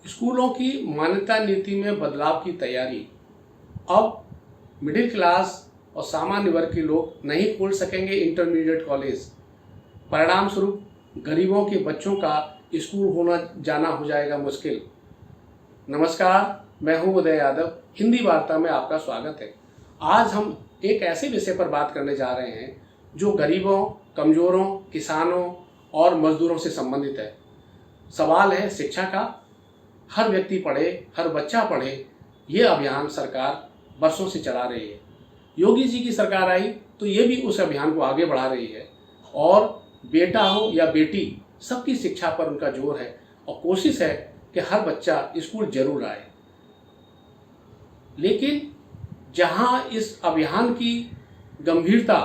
स्कूलों की मान्यता नीति में बदलाव की तैयारी। अब मिडिल क्लास और सामान्य वर्ग के लोग नहीं खोल सकेंगे इंटरमीडिएट कॉलेज। परिणाम स्वरूप गरीबों के बच्चों का स्कूल होना जाना हो जाएगा मुश्किल। नमस्कार, मैं हूं उदय यादव। हिंदी वार्ता में आपका स्वागत है। आज हम एक ऐसे विषय पर बात करने जा रहे हैं जो गरीबों, कमज़ोरों, किसानों और मजदूरों से संबंधित है। सवाल है शिक्षा का। हर व्यक्ति पढ़े, हर बच्चा पढ़े, ये अभियान सरकार वर्षों से चला रही है। योगी जी की सरकार आई तो ये भी उस अभियान को आगे बढ़ा रही है और बेटा हो या बेटी, सबकी शिक्षा पर उनका जोर है और कोशिश है कि हर बच्चा स्कूल जरूर आए। लेकिन जहां इस अभियान की गंभीरता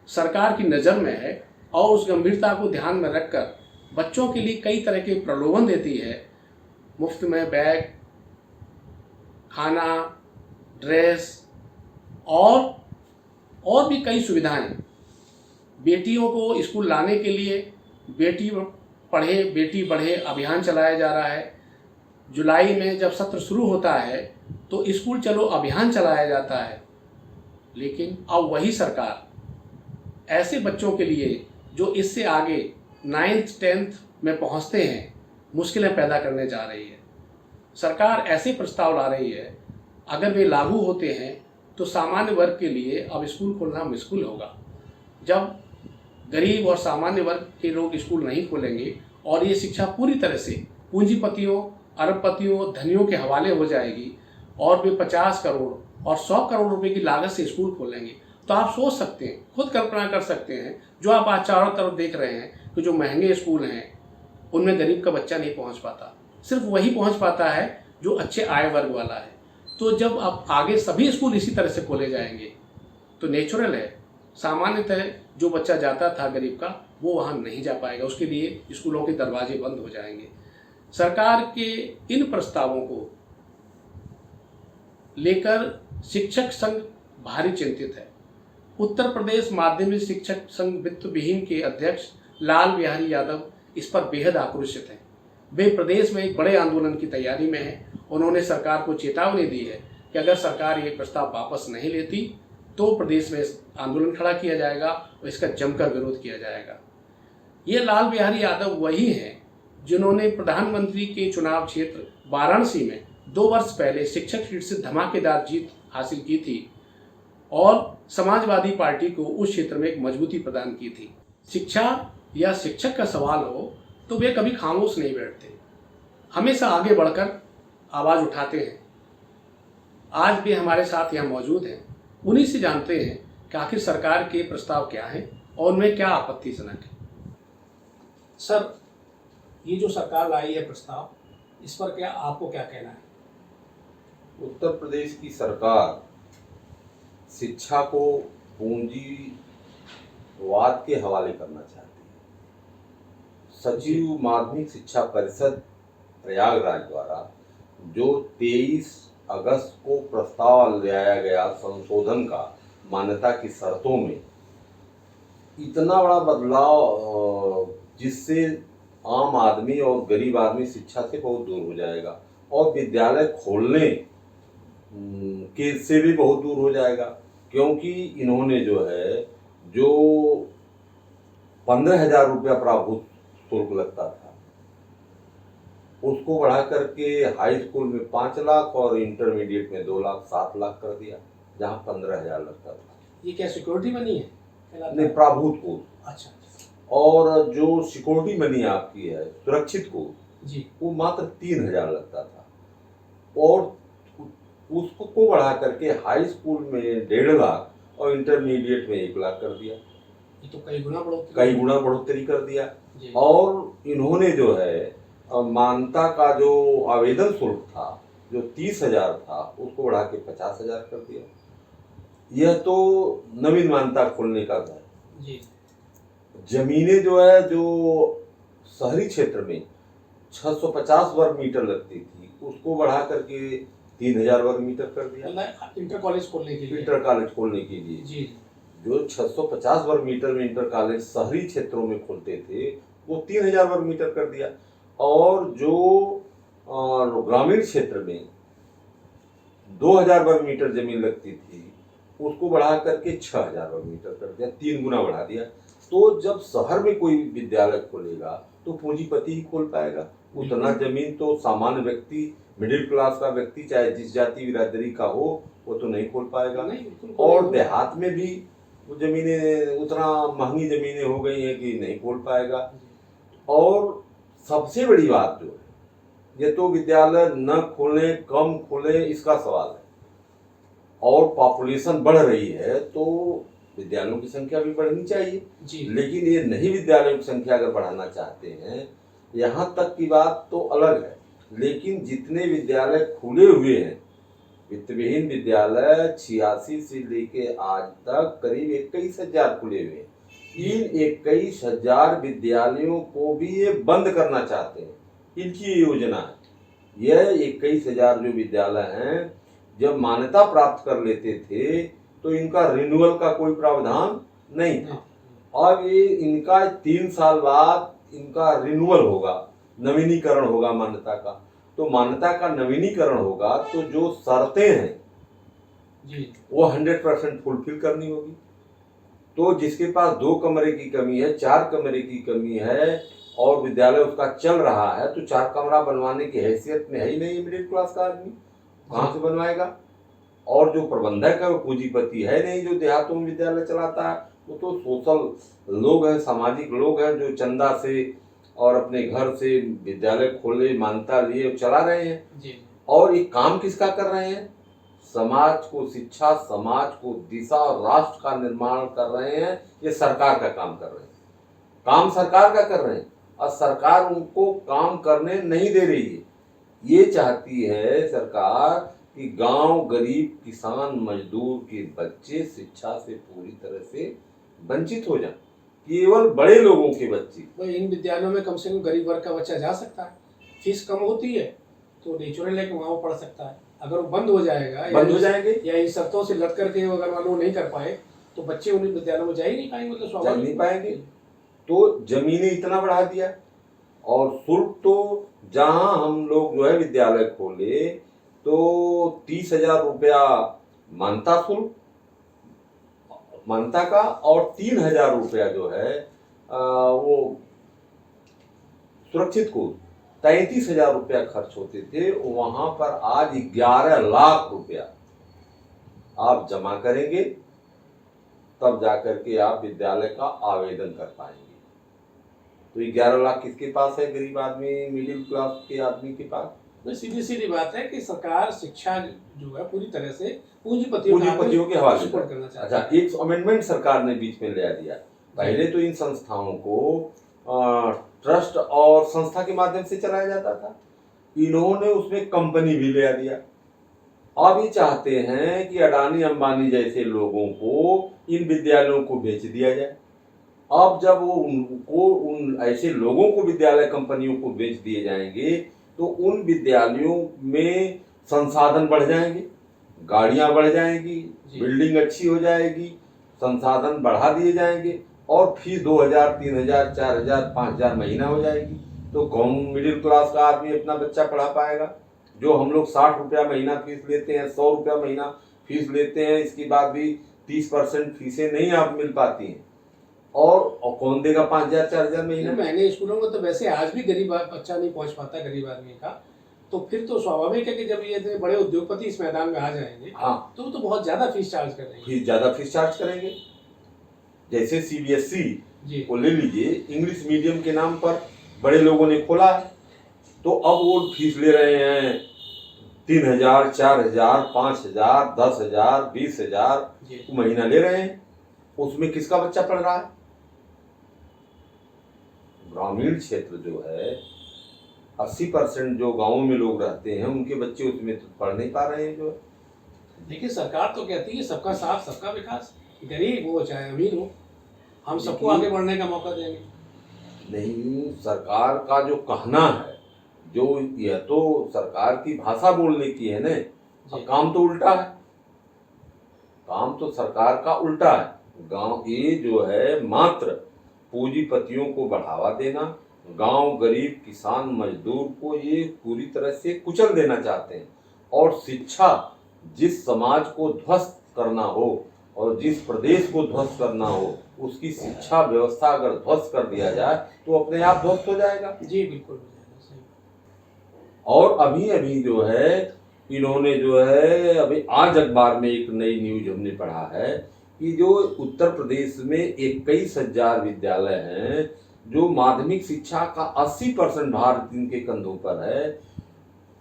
सरकार की नज़र में है और उस गंभीरता को ध्यान में रखकर बच्चों के लिए कई तरह के प्रलोभन देती है, मुफ्त में बैग, खाना, ड्रेस और भी कई सुविधाएं। बेटियों को स्कूल लाने के लिए बेटी पढ़े बेटी बढ़े अभियान चलाया जा रहा है। जुलाई में जब सत्र शुरू होता है तो स्कूल चलो अभियान चलाया जाता है। लेकिन अब वही सरकार ऐसे बच्चों के लिए जो इससे आगे 9th 10th में पहुंचते हैं मुश्किलें पैदा करने जा रही है। सरकार ऐसे प्रस्ताव ला रही है, अगर वे लागू होते हैं तो सामान्य वर्ग के लिए अब स्कूल खोलना मुश्किल होगा। जब गरीब और सामान्य वर्ग के लोग स्कूल नहीं खोलेंगे और ये शिक्षा पूरी तरह से पूंजीपतियों, अरबपतियों, धनियों के हवाले हो जाएगी और वे 50 करोड़ और 100 करोड़ रुपए की लागत से स्कूल खोलेंगे, तो आप सोच सकते हैं, खुद कल्पना कर सकते हैं, जो आप आज चारों तरफ देख रहे हैं कि जो महंगे स्कूल हैं उनमें गरीब का बच्चा नहीं पहुंच पाता। सिर्फ वही पहुंच पाता है जो अच्छे आय वर्ग वाला है। तो जब अब आगे सभी स्कूल इसी तरह से खोले जाएंगे तो नेचुरल है, सामान्यतः जो बच्चा जाता था गरीब का वो वहाँ नहीं जा पाएगा, उसके लिए स्कूलों के दरवाजे बंद हो जाएंगे। सरकार के इन प्रस्तावों को लेकर शिक्षक संघ भारी चिंतित है। उत्तर प्रदेश माध्यमिक शिक्षक संघ वित्त विहीन के अध्यक्ष लाल बिहारी यादव इस पर बेहद आक्रोशित हैं। वे प्रदेश में एक बड़े आंदोलन की तैयारी में हैं। उन्होंने सरकार को चेतावनी दी है कि अगर सरकार ये प्रस्ताव वापस नहीं लेती तो प्रदेश में आंदोलन खड़ा किया जाएगा और इसका जमकर विरोध किया जाएगा। ये लाल बिहारी यादव वही हैं जिन्होंने प्रधानमंत्री के चुनाव क्षेत्र वाराणसी में 2 वर्ष पहले शिक्षक सीट से धमाकेदार जीत हासिल की थी और समाजवादी पार्टी को उस क्षेत्र में एक मजबूती प्रदान की थी। शिक्षा या शिक्षक का सवाल हो तो वे कभी खामोश नहीं बैठते, हमेशा आगे बढ़कर आवाज़ उठाते हैं। आज भी हमारे साथ यहाँ मौजूद हैं, उन्हीं से जानते हैं कि आखिर सरकार के प्रस्ताव क्या हैं और उनमें क्या आपत्तिजनक है। सर, ये जो सरकार लाई है प्रस्ताव, इस पर क्या आपको क्या कहना है? उत्तर प्रदेश की सरकार शिक्षा को पूंजीवाद के हवाले करना चाहती है। सचिव माध्यमिक शिक्षा परिषद प्रयागराज द्वारा जो 23 अगस्त को प्रस्ताव लाया गया संशोधन का मान्यता की शर्तों में, इतना बड़ा बदलाव जिससे आम आदमी और गरीब आदमी शिक्षा से बहुत दूर हो जाएगा और विद्यालय खोलने के से भी बहुत दूर हो जाएगा, क्योंकि इन्होंने जो 15,000 रुपया प्रारूप शुल्क लगता था उसको बढ़ा करके हाई स्कूल में 5 लाख और इंटरमीडिएट में 2 लाख 7 लाख कर दिया, जहाँ 15,000 लगता था। ये क्या सिक्योरिटी मनी है? नहीं, प्रारूप कोड। अच्छा। और जो सिक्योरिटी मनी आपकी है सुरक्षित कोड जी, वो मात्र 3,000 लगता था और उसको बढ़ा करके हाई स्कूल में 1.5 लाख और इंटरमीडिएट में 1 लाख कर दिया। ये तो कई गुना बढ़ोतरी कर दिया। और इन्होंने मान्यता का जो आवेदन शुल्क था जो 30,000 था उसको बढ़ा के 50,000 कर दिया। यह तो नवीन मान्यता खोलने का था जी। जमीनें जो शहरी क्षेत्र में 650 वर्ग मीटर लगती थी उसको बढ़ा करके 3,000 वर्ग मीटर कर दिया इंटर कॉलेज खोलने के लिए जी। जो 650 वर्ग मीटर में इंटर कॉलेज शहरी क्षेत्रों में खोलते थे वो 3,000 वर्ग मीटर कर दिया। और जो और ग्रामीण क्षेत्र में 2000 वर्ग मीटर जमीन लगती थी, उसको बढ़ा करके 6000 वर्ग मीटर कर दिया, 3 गुना बढ़ा दिया। तो जब शहर में कोई विद्यालय खोलेगा तो पूंजीपति ही खोल पाएगा। उतना जमीन तो सामान्य व्यक्ति, मिडिल क्लास का व्यक्ति, चाहे जिस जाति बिरादरी का हो, वो तो नहीं खोल पाएगा। और देहात में भी वो जमीनें उतना महंगी जमीनें हो गई हैं कि नहीं खोल पाएगा। और सबसे बड़ी बात जो है, ये तो विद्यालय न खोले कम खोले इसका सवाल है, और पॉपुलेशन बढ़ रही है तो विद्यालयों की संख्या भी बढ़नी चाहिए जी। लेकिन ये नहीं विद्यालयों की संख्या अगर बढ़ाना चाहते हैं, यहाँ तक की बात तो अलग है। लेकिन जितने विद्यालय खुले हुए हैं, वित्तविहीन विद्यालय 86 से लेके आज तक करीब 21,000 खुले हुए हैं। इन 21,000 विद्यालयों को भी ये बंद करना चाहते हैं, इनकी ये योजना है। यह 21,000 जो विद्यालय हैं, जब मान्यता प्राप्त कर लेते थे तो इनका रिन्यूअल का कोई प्रावधान नहीं था। अब ये इनका 3 साल बाद इनका रिन्यूअल होगा, नवीनीकरण होगा मान्यता का। तो मान्यता का नवीनीकरण होगा तो जो शर्तें हैं जी, वो 100% फुलफिल करनी होगी। तो जिसके पास 2 कमरे की कमी है, 4 कमरे की कमी है और विद्यालय उसका चल रहा है, तो 4 कमरा बनवाने की हैसियत में है ही नहीं मिडिल क्लास का आदमी, कहाँ से बनवाएगा। और जो प्रबंधक है वो पूंजीपति है नहीं, जो देहातों में विद्यालय चलाता है वो तो सोशल लोग हैं, सामाजिक लोग हैं, जो चंदा से और अपने घर से विद्यालय खोले, मान्यता लिए चला रहे हैं जी। और ये काम किसका कर रहे हैं? समाज को शिक्षा, समाज को दिशा और राष्ट्र का निर्माण कर रहे हैं। ये सरकार का काम कर रहे हैं, काम सरकार का कर रहे हैं और सरकार उनको काम करने नहीं दे रही है। ये चाहती है सरकार कि गांव, गरीब, किसान, मजदूर के बच्चे शिक्षा से पूरी तरह से वंचित हो जाएं, केवल बड़े लोगों के बच्चे। भाई इन विद्यालयों में कम से कम गरीब वर्ग का बच्चा जा सकता है, फीस कम होती है तो नेचुरल है कि वहाँ वो पढ़ सकता है। अगर वो बंद हो जाएगा, बंद हो जाएंगे या इन शर्तों से लग करके अगर मान लो नहीं कर पाए तो बच्चे उन विद्यालयों में जा ही नहीं पाएंगे, मतलब जा स्वाभाविक नहीं पाएंगे। तो जमीनें इतना बढ़ा दिया और शुल्क तो जहां हम लोग जो है विद्यालय खोले तो 30,000 रुपया मान्यता शुल्क, मान्यता का, और 3,000 रुपया जो है वो सुरक्षित कोष, 33,000 रुपया खर्च होते थे। वहां पर आज 11 लाख रुपया आप जमा करेंगे तब जाकर के आप विद्यालय का आवेदन कर पाएंगे। तो 11 लाख किसके पास है? गरीब आदमी, मिडिल क्लास के आदमी के पास। तो सीधी सीधी बात है कि सरकार शिक्षा जो है पूरी तरह से पूंजीपतियों के हवाले सपोर्ट करना चाहती है। अच्छा, एक अमेंडमेंट सरकार ने बीच में ले दिया। पहले तो इन संस्थाओं को ट्रस्ट और संस्था के माध्यम से चलाया जाता था, इन्होंने उसमें कंपनी भी ले दिया। अब ये चाहते हैं कि अडानी अंबानी जैसे लोगों को इन विद्यालयों को बेच दिया जाए। अब जब वो उनको, उन ऐसे लोगों को विद्यालय कंपनियों को बेच दिए जाएंगे तो उन विद्यालयों में संसाधन बढ़ जाएंगे, गाड़ियां बढ़ जाएंगी, बिल्डिंग अच्छी हो जाएगी, संसाधन बढ़ा दिए जाएंगे और फीस 2,000, 3,000, 4,000, 5,000 महीना हो जाएगी। तो कौन मिडिल क्लास का आदमी अपना बच्चा पढ़ा पाएगा? जो हम लोग 60 रुपया महीना फीस लेते हैं, 100 रुपया महीना फीस लेते हैं, इसके बाद भी 30% फीसें नहीं आप मिल पाती हैं। और कौन देगा 5,000, 4,000 महीना? महंगे स्कूलों में तो वैसे आज भी गरीब बच्चा नहीं पहुंच पाता, गरीब आदमी का। तो फिर तो स्वाभाविक है कि जब ये इतने बड़े उद्योगपति इस मैदान में आ जाएंगे, हाँ, तो बहुत ज्यादा फीस चार्ज करेंगे। फीस ज्यादा फीस चार्ज करेंगे। जैसे CBSE को ले लीजिए, इंग्लिश मीडियम के नाम पर बड़े लोगों ने खोला है, तो अब वो फीस ले रहे हैं 3,000, 4,000, 5,000, 10,000, 20,000 महीना ले रहे हैं। उसमें किसका बच्चा पढ़ रहा है? ग्रामीण क्षेत्र जो है 80% जो गांवों में लोग रहते हैं उनके बच्चे उसमें तो पढ़ नहीं पा रहे हैं। जो देखिए सरकार तो कहती है सबका साथ सबका विकास, गरीब हो चाहे अमीर हो, हम सबको आगे बढ़ने का मौका देंगे। नहीं, सरकार का जो कहना है, जो यह तो सरकार की भाषा बोलने की है ना, काम तो उल्टा है। काम तो सरकार का उल्टा है। गांव ये जो है मात्र पूंजीपतियों को बढ़ावा देना, गांव, गरीब, किसान, मजदूर को ये पूरी तरह से कुचल देना चाहते हैं। और शिक्षा जिस समाज को ध्वस्त करना हो और जिस प्रदेश को ध्वस्त करना हो, उसकी शिक्षा व्यवस्था अगर ध्वस्त कर दिया जाए तो अपने आप ध्वस्त हो जाएगा। जी बिल्कुल हो जाएगा, सही। और अभी अभी जो है इन्होंने जो है अभी आज अखबार में एक नई न्यूज हमने पढ़ा है कि जो उत्तर प्रदेश में 21,000 विद्यालय हैं, जो माध्यमिक शिक्षा का 80% भार जिनके कंधों पर है,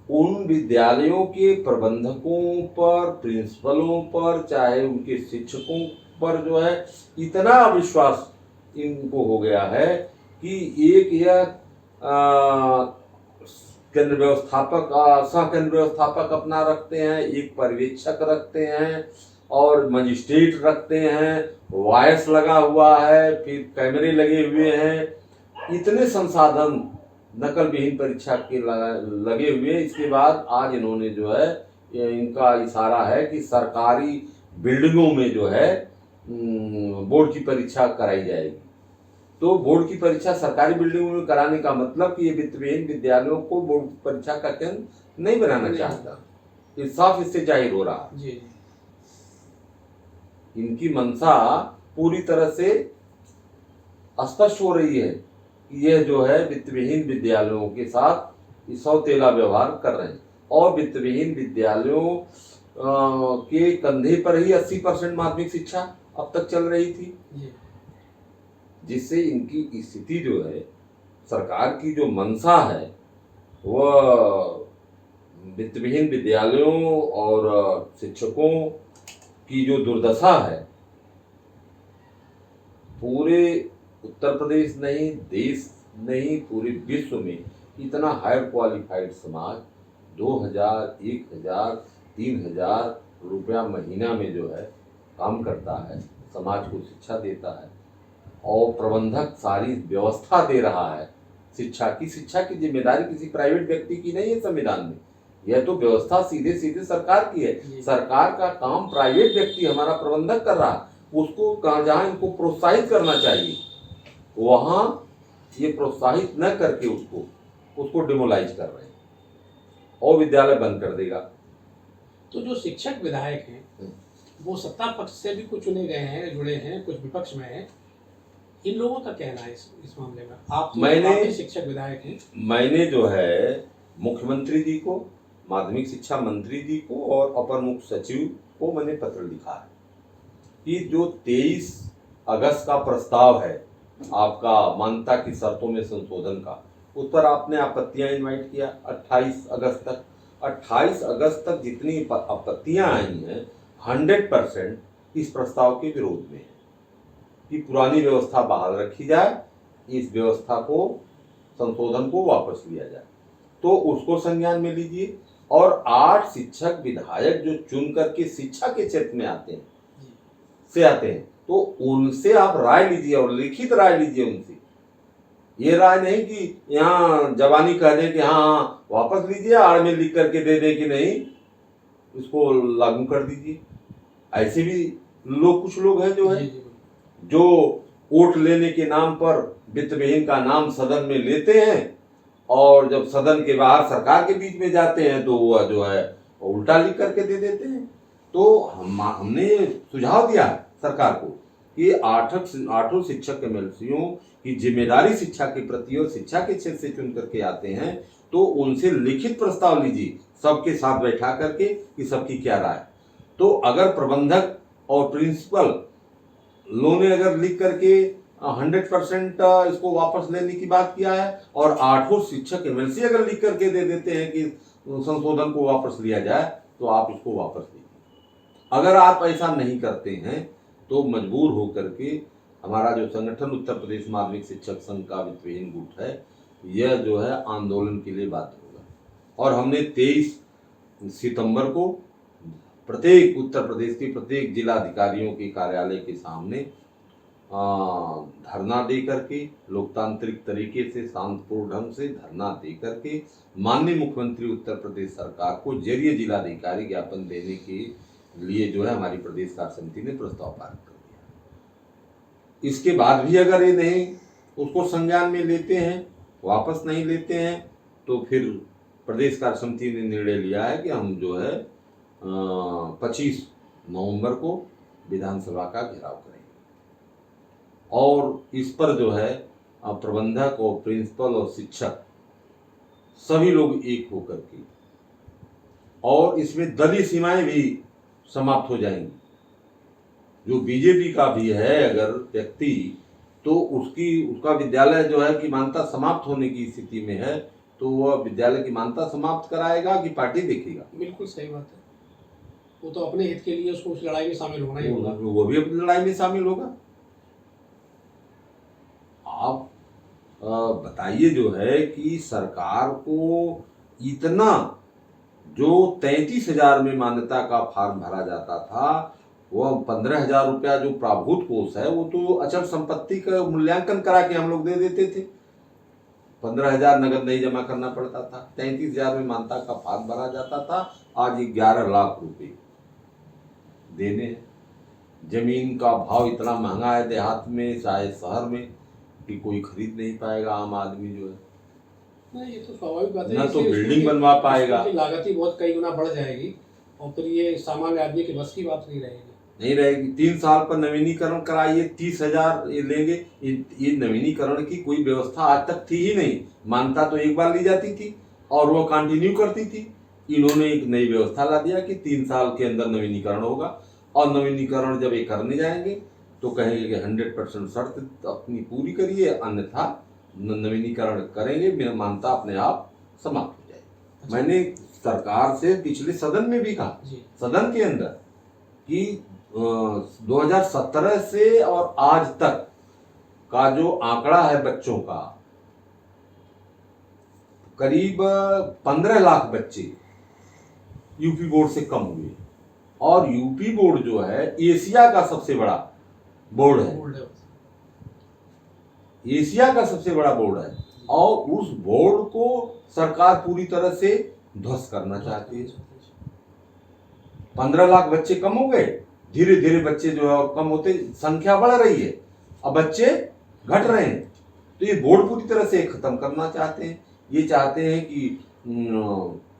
उन विद्यालयों के प्रबंधकों पर, प्रिंसिपलों पर, चाहे उनके शिक्षकों पर जो है इतना अविश्वास इनको हो गया है कि एक यह केंद्र व्यवस्थापक, सह केंद्र व्यवस्थापक अपना रखते हैं, एक पर्यवेक्षक रखते हैं और मजिस्ट्रेट रखते हैं, वायस लगा हुआ है, फिर कैमरे लगे हुए हैं, इतने संसाधन नकल विहीन परीक्षा के लगे हुए। इसके बाद आज इन्होंने जो है इनका इशारा है कि सरकारी बिल्डिंगों में जो है बोर्ड की परीक्षा कराई जाएगी। तो बोर्ड की परीक्षा सरकारी बिल्डिंगों में कराने का मतलब कि ये वित्तविहीन विद्यालयों को बोर्ड परीक्षा का केंद्र नहीं बनाना चाहता। ये साफ इससे जाहिर हो रहा है। इनकी मंशा पूरी तरह से स्पष्ट हो रही है कि यह जो है वित्तविहीन विद्यालयों के साथ सौतेला व्यवहार कर रहे हैं। और वित्तविहीन विद्यालयों के कंधे पर ही 80% माध्यमिक शिक्षा अब तक चल रही थी, जिससे इनकी स्थिति जो है, सरकार की जो मंशा है, वह वित्तविहीन विद्यालयों और शिक्षकों की जो दुर्दशा है, पूरे उत्तर प्रदेश नहीं, देश नहीं, पूरे विश्व में इतना हायर क्वालिफाइड समाज 2,000, 1,000, 3,000 रुपया महीना में जो है काम करता है, समाज को शिक्षा देता है और प्रबंधक सारी व्यवस्था दे रहा है शिक्षा की जिम्मेदारी किसी प्राइवेट व्यक्ति की नहीं है संविधान में। यह तो व्यवस्था सीधे सीधे सरकार की है। सरकार का काम प्राइवेट व्यक्ति हमारा प्रबंधक कर रहा है, उसको जहाँ इनको प्रोत्साहित करना चाहिए वहाँ ये प्रोत्साहित न करके उसको डिमोलाइज कर रहे हैं और विद्यालय बंद कर देगा। तो जो शिक्षक विधायक हैं वो सत्ता पक्ष से भी कुछ चुने गए हैं, जुड़े हैं, कुछ विपक्ष में हैं, इन लोगों का कहना है इस मामले में? आप तो शिक्षक विधायक हैं। मैंने जो है मुख्यमंत्री जी को, माध्यमिक शिक्षा मंत्री जी को और अपर मुख्य सचिव को मैंने पत्र लिखा है कि जो 23 अगस्त का प्रस्ताव है आपका मान्यता की शर्तों में संशोधन का, उस पर आपने आपत्तियां इनवाइट किया 28 अगस्त तक। 28 अगस्त तक जितनी आपत्तियां आई हैं 100% इस प्रस्ताव के विरोध में है कि पुरानी व्यवस्था बहाल रखी जाए, इस व्यवस्था को, संशोधन को वापस लिया जाए। तो उसको संज्ञान में लीजिए। और 8 शिक्षक विधायक जो चुन करके शिक्षा के क्षेत्र में आते हैं तो उनसे आप राय लीजिए और लिखित राय लीजिए उनसे। ये राय नहीं कि यहाँ जवानी कह दें कि हाँ वापस लीजिए, आड़ में लिख करके दे दें कि नहीं इसको लागू कर दीजिए। ऐसे भी लोग, कुछ लोग हैं जो है जो वोट लेने के नाम पर वित्तविहीन का नाम सदन में लेते हैं और जब सदन के बाहर सरकार के बीच में जाते हैं तो वह जो है उल्टा लिख करके दे देते हैं। तो हमने सुझाव दिया सरकार को कि 8 शिक्षक एमएलसीओं की जिम्मेदारी शिक्षा के प्रति और शिक्षा के क्षेत्र से चुन करके आते हैं, तो उनसे लिखित प्रस्ताव लीजिए सबके साथ बैठा करके कि सबकी क्या राय। तो अगर प्रबंधक और प्रिंसिपल लोगों ने अगर लिख करके 100% इसको वापस लेने की बात किया है और 8 शिक्षक एमएलसी अगर लिख करके दे देते हैं कि संशोधन को वापस लिया जाए, तो आप इसको वापस लीजिए। अगर आप ऐसा नहीं करते हैं तो मजबूर होकर के हमारा जो संगठन उत्तर प्रदेश माध्यमिक शिक्षक संघ का वित्तविहीन गुट है, यह जो है आंदोलन के लिए बाध्य होगा। और हमने 23 सितंबर को प्रत्येक उत्तर प्रदेश के प्रत्येक जिलाधिकारियों के कार्यालय के सामने धरना दे करके, लोकतांत्रिक तरीके से शांतिपूर्ण ढंग से धरना दे करके माननीय मुख्यमंत्री उत्तर प्रदेश सरकार को जरिए जिलाधिकारी ज्ञापन देने के लिए जो है हमारी प्रदेश कार्य समिति ने प्रस्ताव पारित कर दिया। इसके बाद भी अगर ये नहीं उसको संज्ञान में लेते हैं वापस नहीं लेते हैं तो फिर प्रदेश कार्य समिति ने निर्णय लिया है कि हम जो है 25 नवंबर को विधानसभा का घेराव करेंगे और इस पर जो है प्रबंधक और प्रिंसिपल और शिक्षक सभी लोग एक होकर के, और इसमें दलीय सीमाएं भी समाप्त हो जाएंगी। जो बीजेपी का भी है अगर व्यक्ति, तो उसका विद्यालय जो है कि मान्यता समाप्त होने की स्थिति में है, तो वह विद्यालय की मान्यता समाप्त कराएगा कि पार्टी देखेगा? बिल्कुल सही बात है। वो तो अपने हित के लिए उसको उस लड़ाई में शामिल होना ही होगा। वो भी अपनी लड़ाई में शामिल होगा। आप बताइए जो है कि सरकार को इतना, जो 33,000 में मान्यता का फॉर्म भरा जाता था, वह 15,000 रुपया जो प्राभूत कोष है वो तो अचल संपत्ति का मूल्यांकन करा के हम लोग दे देते थे। 15,000 नगद नहीं जमा करना पड़ता था। 33,000 में मान्यता का फॉर्म भरा जाता था। आज 11 लाख रुपए देने हैं। जमीन का भाव इतना महंगा है देहात में चाहे शहर में कि कोई खरीद नहीं पाएगा आम आदमी जो है। नहीं, ये तो स्वाभाविक बात है। ना तो बिल्डिंग बनवा पाएगा, लागत ही बहुत कई गुना बढ़ जाएगी और फिर ये सामान्य आदमी के बस की बात नहीं रहेगी। 3 साल पर नवीनीकरण कराइए, 30,000 ये लेंगे। ये नवीनीकरण की कोई व्यवस्था आज तक थी ही नहीं। मान्यता तो एक बार ली जाती थी और वो कंटिन्यू करती थी। इन्होंने एक नई व्यवस्था ला दिया कि 3 साल के अंदर नवीनीकरण होगा, और नवीनीकरण जब ये करने जाएंगे तो कहेंगे कि 100% शर्त अपनी पूरी करिए, अन्यथा नवीनीकरण करेंगे, मेरा मान्यता अपने आप समाप्त हो जाएगी। अच्छा। मैंने सरकार से पिछले सदन में भी कहा, सदन के अंदर, कि 2017 से और आज तक का जो आंकड़ा है बच्चों का, करीब 15 लाख बच्चे यूपी बोर्ड से कम हुए, और यूपी बोर्ड जो है एशिया का सबसे बड़ा बोर्ड है। एशिया का सबसे बड़ा बोर्ड है, और उस बोर्ड को सरकार पूरी तरह से ध्वस्त करना चाहती है। 15 लाख बच्चे कम हो गए, धीरे धीरे बच्चे जो है कम होते, संख्या बढ़ रही है, अब बच्चे घट रहे हैं। तो ये बोर्ड पूरी तरह से खत्म करना चाहते हैं। ये चाहते हैं कि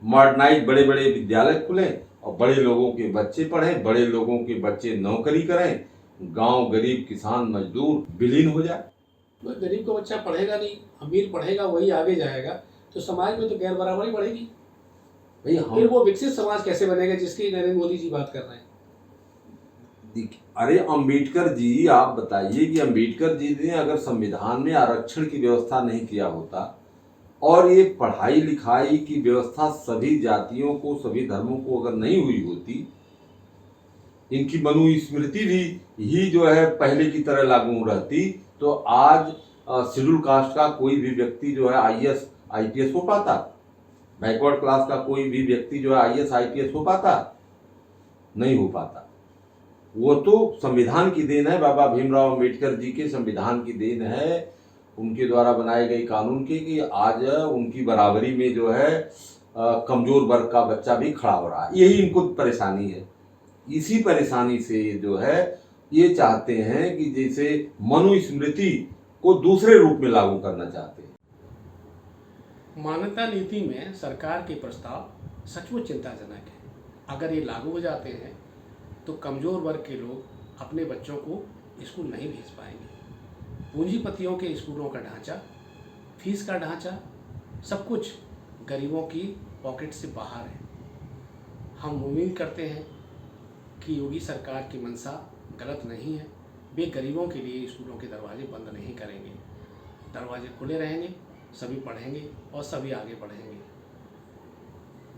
मॉडर्नाइज बड़े बड़े विद्यालय खुलें और बड़े लोगों के बच्चे पढ़ें, बड़े लोगों के बच्चे नौकरी करें, गांव गरीब किसान मजदूर विलीन हो जाए। गरीब का बच्चा पढ़ेगा नहीं, अमीर पढ़ेगा, वही आगे जाएगा, तो समाज में तो गैर बराबरी बढ़ेगी। फिर वो विकसित समाज कैसे बनेगा जिसकी नरेंद्र मोदी जी बात कर रहे हैं? अरे अंबेडकर जी, आप बताइए कि अंबेडकर जी ने अगर संविधान में आरक्षण की व्यवस्था नहीं किया होता, और ये पढ़ाई लिखाई की व्यवस्था सभी जातियों को, सभी धर्मों को अगर नहीं हुई होती, इनकी मनुस्मृति भी ही जो है पहले की तरह लागू रहती, तो आज शेड्यूल कास्ट का कोई भी व्यक्ति जो है IAS IPS हो पाता? बैकवर्ड क्लास का कोई भी व्यक्ति जो है IAS IPS हो पाता? नहीं हो पाता। वो तो संविधान की देन है, बाबा भीमराव अंबेडकर जी के संविधान की देन है, उनके द्वारा बनाए गए कानून की, कि आज उनकी बराबरी में जो है कमजोर वर्ग का बच्चा भी खड़ा हो रहा है। यही इनको परेशानी है। इसी परेशानी से जो है ये चाहते हैं कि जैसे मनुस्मृति को दूसरे रूप में लागू करना चाहते हैं। मान्यता नीति में सरकार के प्रस्ताव सचमुच चिंताजनक है। अगर ये लागू हो जाते हैं तो कमज़ोर वर्ग के लोग अपने बच्चों को स्कूल नहीं भेज पाएंगे। पूंजीपतियों के स्कूलों का ढांचा, फीस का ढांचा, सब कुछ गरीबों की पॉकेट से बाहर है। हम उम्मीद करते हैं कि योगी सरकार की मंशा गलत नहीं है। वे गरीबों के लिए स्कूलों के दरवाजे बंद नहीं करेंगे। दरवाजे खुले रहेंगे, सभी पढ़ेंगे और सभी आगे बढ़ेंगे।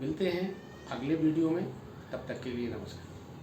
मिलते हैं अगले वीडियो में, तब तक के लिए नमस्कार।